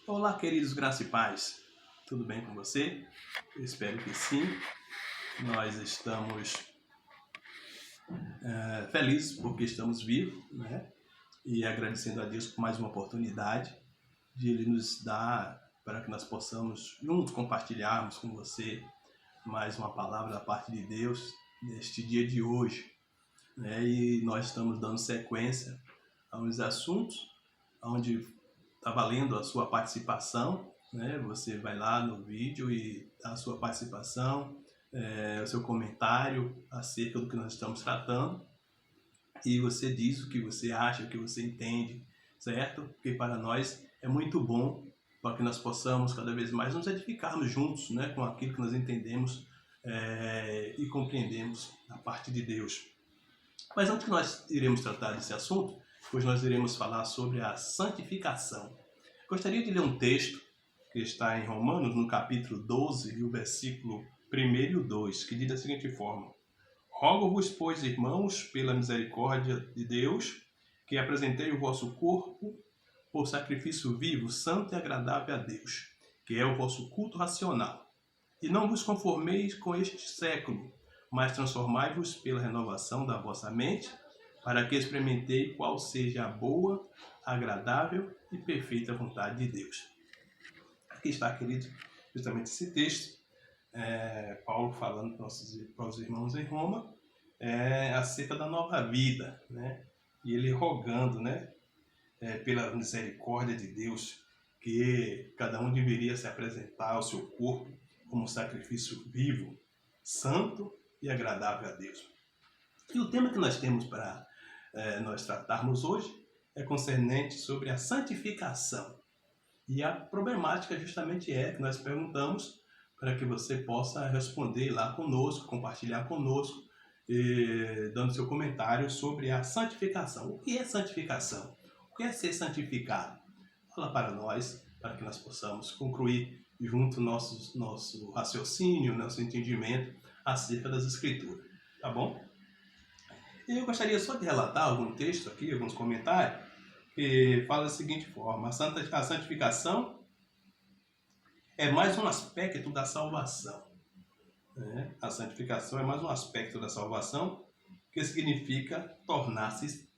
Olá, queridos graça e paz. Tudo bem com você? Eu espero que sim. Nós estamos felizes porque estamos vivos, né? E agradecendo a Deus por mais uma oportunidade de Ele nos dar para que nós possamos juntos compartilharmos com você mais uma palavra da parte de Deus neste dia de hoje, né? E nós estamos dando sequência a uns assuntos onde está valendo a sua participação, né? Você vai lá no vídeo e dá a sua participação, o seu comentário acerca do que nós estamos tratando, e você diz o que você acha, o que você entende, certo? Porque para nós é muito bom para que nós possamos cada vez mais nos edificarmos juntos, né? Com aquilo que nós entendemos e compreendemos da parte de Deus. Mas antes que nós iremos tratar desse assunto, hoje nós iremos falar sobre a santificação. Gostaria de ler um texto que está em Romanos, no capítulo 12, e o versículo 1 e o 2, que diz da seguinte forma: Rogo-vos, pois, irmãos, pela misericórdia de Deus, que apresentei o vosso corpo por sacrifício vivo, santo e agradável a Deus, que é o vosso culto racional. E não vos conformeis com este século, mas transformai-vos pela renovação da vossa mente, para que experimentei qual seja a boa, agradável e perfeita vontade de Deus. Aqui está, querido, justamente esse texto, Paulo falando para os irmãos em Roma, acerca da nova vida, né? E ele rogando, né, pela misericórdia de Deus, que cada um deveria se apresentar ao seu corpo como sacrifício vivo, santo e agradável a Deus. E o tema que nós temos para nós tratarmos hoje é concernente sobre a santificação. E a problemática justamente é que nós perguntamos para que você possa responder lá conosco, compartilhar conosco, dando seu comentário sobre a santificação. O que é santificação? O que é ser santificado? Fala para nós, para que nós possamos concluir junto nosso raciocínio, nosso entendimento acerca das Escrituras. Tá bom? Eu gostaria só de relatar algum texto aqui, alguns comentários, que fala da seguinte forma: a santificação é mais um aspecto da salvação. Né? A santificação é mais um aspecto da salvação, que significa tornar-se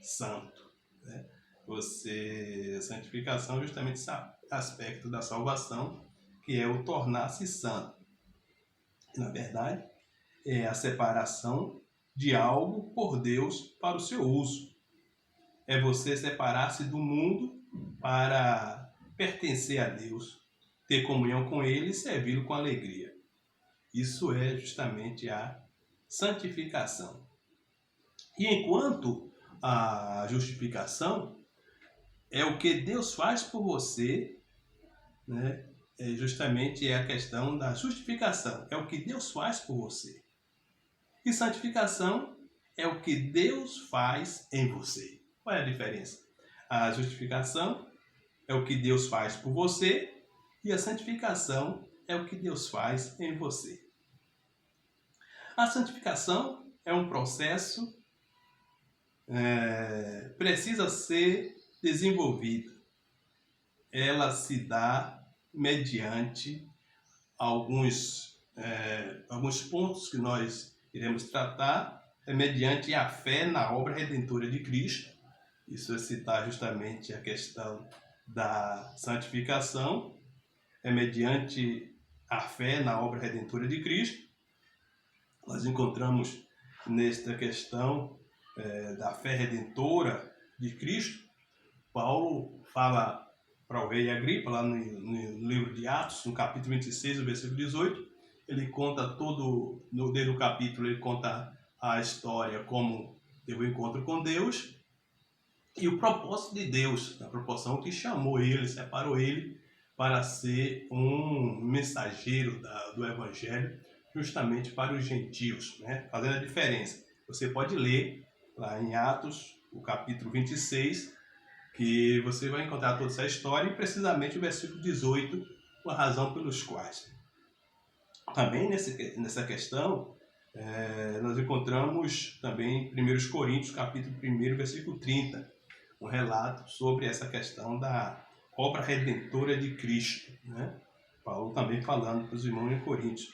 santo. Né? A santificação é justamente esse aspecto da salvação, que é o tornar-se santo. E, na verdade, é a separação de algo por Deus para o seu uso. É você separar-se do mundo para pertencer a Deus, ter comunhão com Ele e servi-lo com alegria. Isso é justamente a santificação. E enquanto a justificação é o que Deus faz por você, né? Justamente é a questão da justificação, é o que Deus faz por você. E santificação é o que Deus faz em você. Qual é a diferença? A justificação é o que Deus faz por você e a santificação é o que Deus faz em você. A santificação é um processo precisa ser desenvolvido. Ela se dá mediante alguns pontos que nós iremos tratar, mediante a fé na obra redentora de Cristo. Isso é citar justamente a questão da santificação, mediante a fé na obra redentora de Cristo. Nós encontramos nesta questão da fé redentora de Cristo, Paulo fala para o rei Agripa, lá no livro de Atos, no capítulo 26, no versículo 18, ele conta desde o capítulo, ele conta a história como teve o encontro com Deus e o propósito de Deus, na proporção que chamou ele, separou ele para ser um mensageiro do Evangelho, justamente para os gentios, né? Fazendo a diferença. Você pode ler lá em Atos, o capítulo 26, que você vai encontrar toda essa história e precisamente o versículo 18, a razão pelos quais. Também nessa questão, nós encontramos também em 1 Coríntios, capítulo 1, versículo 30, um relato sobre essa questão da obra redentora de Cristo, né? Paulo também falando para os irmãos em Coríntios.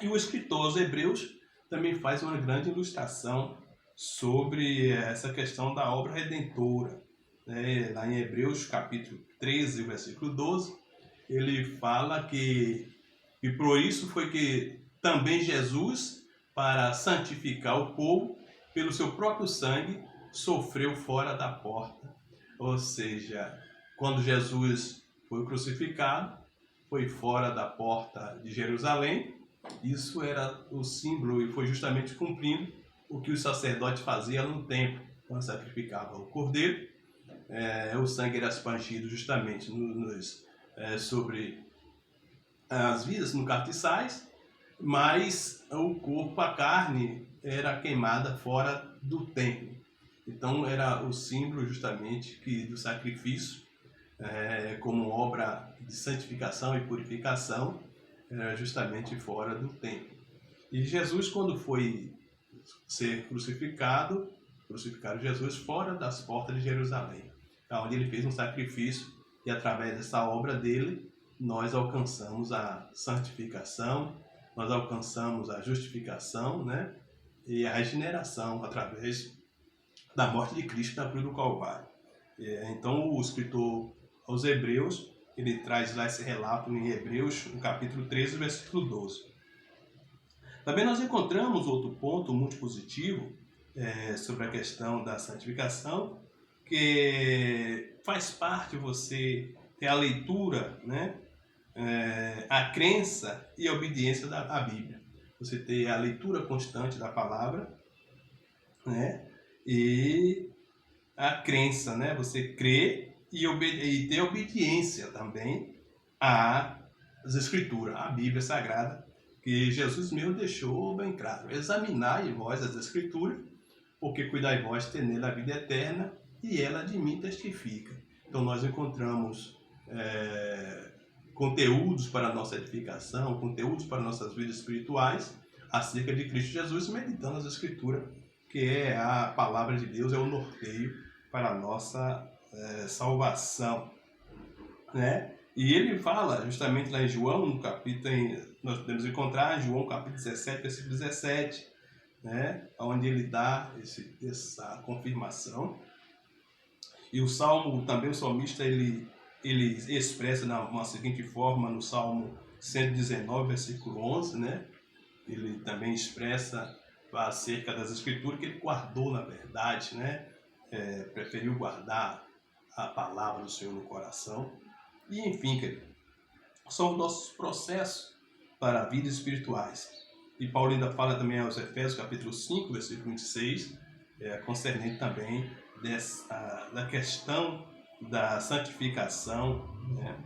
E o escritor aos Hebreus também faz uma grande ilustração sobre essa questão da obra redentora, né? Lá em Hebreus capítulo 13, versículo 12, ele fala que por isso foi que também Jesus, para santificar o povo, pelo seu próprio sangue, sofreu fora da porta. Ou seja, quando Jesus foi crucificado, foi fora da porta de Jerusalém. Isso era o símbolo e foi justamente cumprindo o que os sacerdotes faziam no templo, quando sacrificavam o cordeiro. O sangue era espargido justamente sobre as vidas, no castiçais, mas o corpo, a carne, era queimada fora do templo. Então era o símbolo justamente do sacrifício, como obra de santificação e purificação, era justamente fora do templo. E Jesus, quando foi ser crucificaram Jesus fora das portas de Jerusalém, onde ele fez um sacrifício, e através dessa obra dele nós alcançamos a santificação, nós alcançamos a justificação, né? E a regeneração através da morte de Cristo na cruz do Calvário. Então o escritor aos Hebreus, ele traz lá esse relato em Hebreus, no capítulo 13, versículo 12. Também nós encontramos outro ponto muito positivo sobre a questão da santificação, que faz parte você ter a leitura, né? A crença e a obediência à Bíblia. Você ter a leitura constante da palavra, né? E a crença, né? Você crê e ter obediência também às Escrituras, à Bíblia Sagrada, que Jesus mesmo deixou bem claro. Examinai vós as Escrituras, porque cuidai vós ter nela a vida eterna, e ela de mim testifica. Então nós encontramos conteúdos para a nossa edificação, conteúdos para nossas vidas espirituais, acerca de Cristo Jesus, meditando as Escrituras, que é a palavra de Deus, é o norteio para a nossa salvação, né? E ele fala justamente lá em João, no capítulo, nós podemos encontrar em João capítulo 17, versículo 17, né? Onde ele dá essa confirmação. E o Salmo, também o salmista, ele expressa na seguinte forma, no Salmo 119, versículo 11, né? Ele também expressa acerca das Escrituras que ele guardou na verdade, né? Preferiu guardar a palavra do Senhor no coração. E enfim, querido, são os nossos processos para a vida espirituais. E Paulo ainda fala também aos Efésios, capítulo 5, versículo 26, concernente também da questão da santificação, né?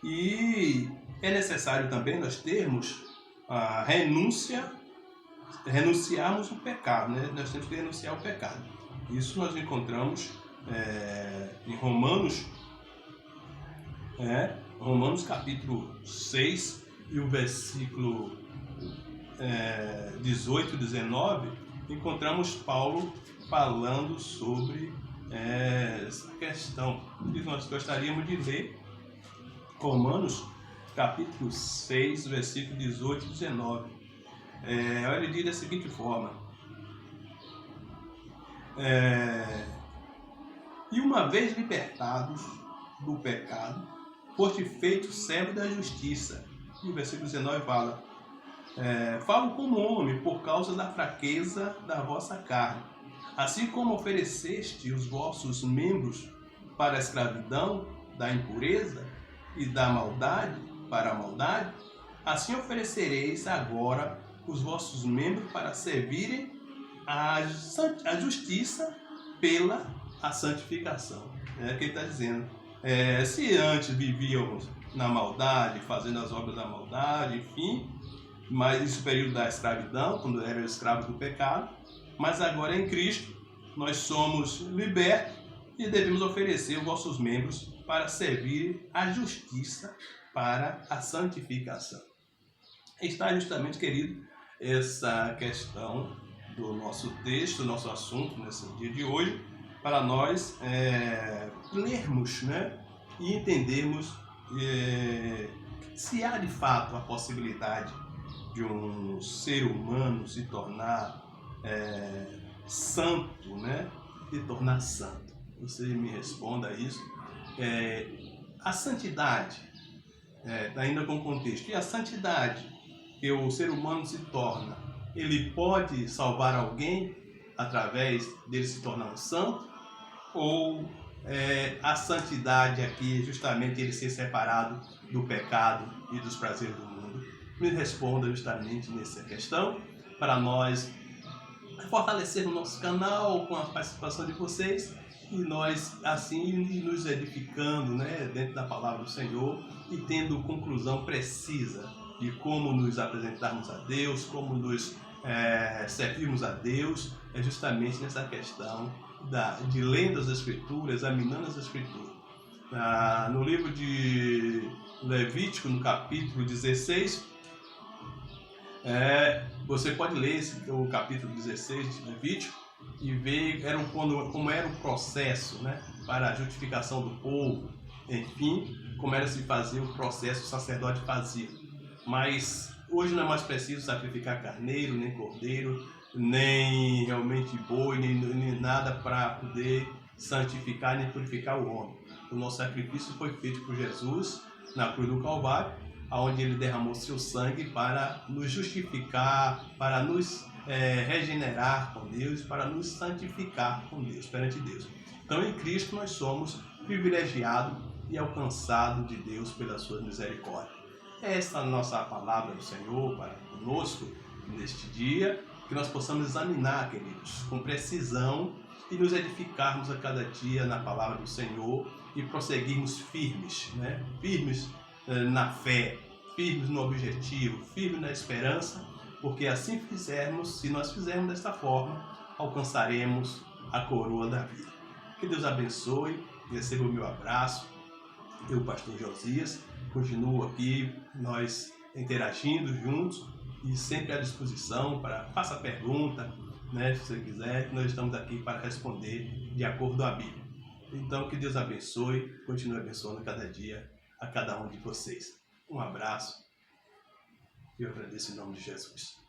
E é necessário também nós termos a renunciarmos o pecado, né? Nós temos que renunciar o pecado. Isso nós encontramos em Romanos, Romanos capítulo 6 e o versículo 18 e 19, encontramos Paulo falando sobre essa questão. E nós gostaríamos de ler Romanos capítulo 6, versículo 18 e 19. Ele diz da seguinte forma: e uma vez libertados do pecado, foste feitos servos da justiça. E o versículo 19 fala: falo como homem por causa da fraqueza da vossa carne. Assim como ofereceste os vossos membros para a escravidão da impureza e da maldade para a maldade, assim oferecereis agora os vossos membros para servirem a justiça pela a santificação. É o que ele está dizendo. Se antes vivíamos na maldade, fazendo as obras da maldade, enfim, mas esse período da escravidão, quando eram escravos do pecado, mas agora em Cristo nós somos libertos e devemos oferecer os nossos membros para servir a justiça para a santificação. Está justamente, querido, essa questão do nosso texto, nosso assunto nesse dia de hoje, para nós lermos, né, e entendermos se há de fato a possibilidade de um ser humano se tornar santo, né, se tornar santo. Você me responda isso. A santidade, ainda com o contexto, e a santidade que o ser humano se torna, ele pode salvar alguém através dele se tornar um santo? Ou a santidade aqui é justamente ele ser separado do pecado e dos prazeres do mundo? Me responda justamente nessa questão, para nós fortalecer o nosso canal com a participação de vocês e nós assim nos edificando, né, dentro da palavra do Senhor e tendo conclusão precisa de como nos apresentarmos a Deus, como nos servirmos a Deus, justamente nessa questão de lendo as Escrituras, examinando as Escrituras. No livro de Levítico, no capítulo 16, você pode ler o capítulo 16 de Levítico e ver como era o processo, né, para a justificação do povo, enfim, como era se fazer o processo, o sacerdote fazia. Mas hoje não é mais preciso sacrificar carneiro, nem cordeiro, nem realmente boi, nem nada para poder santificar nem purificar o homem. O nosso sacrifício foi feito por Jesus na cruz do Calvário, onde ele derramou seu sangue para nos justificar, para nos regenerar com Deus, para nos santificar com Deus, perante Deus. Então, em Cristo, nós somos privilegiados e alcançados de Deus pela sua misericórdia. Essa é a nossa palavra do Senhor para conosco neste dia, que nós possamos examinar, queridos, com precisão e nos edificarmos a cada dia na palavra do Senhor e prosseguirmos firmes, né? Firmes na fé, firmes no objetivo, firmes na esperança, porque assim fizermos, se nós fizermos desta forma, alcançaremos a coroa da vida. Que Deus abençoe, receba o meu abraço. Eu, pastor Josias, continuo aqui, nós interagindo juntos e sempre à disposição para faça pergunta, né, se você quiser, que nós estamos aqui para responder de acordo com a Bíblia. Então, que Deus abençoe, continue abençoando cada dia a cada um de vocês. Um abraço e eu agradeço em nome de Jesus.